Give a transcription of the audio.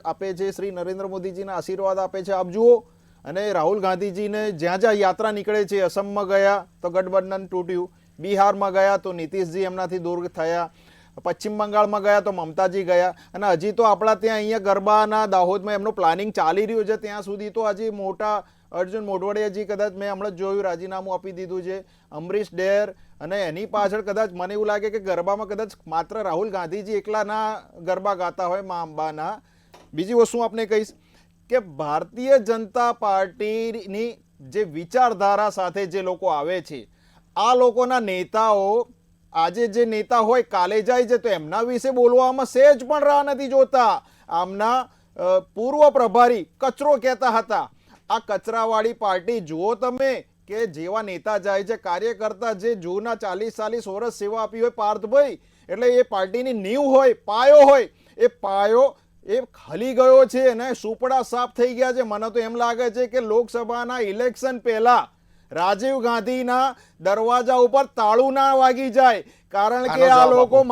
આપે છે, શ્રી નરેન્દ્ર મોદીજીના આશીર્વાદ આપે છે, આપ જુઓ. અને રાહુલ ગાંધીજીને જ્યાં જ્યાં યાત્રા નીકળે છે, અસમમાં ગયા તો ગઠબંધન તૂટ્યું, બિહારમાં ગયા તો નીતિશજી એમનાથી દૂર થયા, પશ્ચિમ બંગાળમાં ગયા તો મમતાજી ગયા, અને હજી તો આપણા ત્યાં અહીંયા ગરબાના દાહોદમાં એમનું પ્લાનિંગ ચાલી રહ્યું છે. ત્યાં સુધી તો હજી મોટા અર્જુન મોઢવાડિયાજી કદાચ મેં હમણાં જ જોયું રાજીનામું આપી દીધું છે, અમરીશ ડેર, અને એની પાછળ કદાચ મને એવું લાગે કે ગરબામાં કદાચ માત્ર રાહુલ ગાંધીજી એકલાના ગરબા ગાતા હોય મા અંબાના. બીજી વસ્તુ આપને કહીશ કે ભારતીય જનતા પાર્ટીની જે વિચારધારા સાથે જે લોકો આવે છે, આ લોકોના નેતાઓ આજે જે નેતા હોય કાલે જાય છે, તો એમના વિશે બોલવામાં સહેજ પણ રાહ નથી જોતા. આમના પૂર્વ પ્રભારી કચરો કહેતા હતા. આ કચરાવાળી પાર્ટી જુઓ તમે કે જેવા નેતા જાય છે, કાર્યકર્તા જે જૂના 40-40 વર્ષ સેવા આપી હોય પાર્થભાઈ, એટલે એ પાર્ટીની નીંવ હોય, પાયો હોય, એ પાયો એ હલી ગયો છે અને સુપડા સાફ થઈ ગયા છે. મને તો એમ લાગે છે કે લોકસભાના ઇલેક્શન પહેલા રાજીવ ગાંધીના દરવાજા ઉપર તાળું ના વાગી જાય, કારણ કે આ લોકો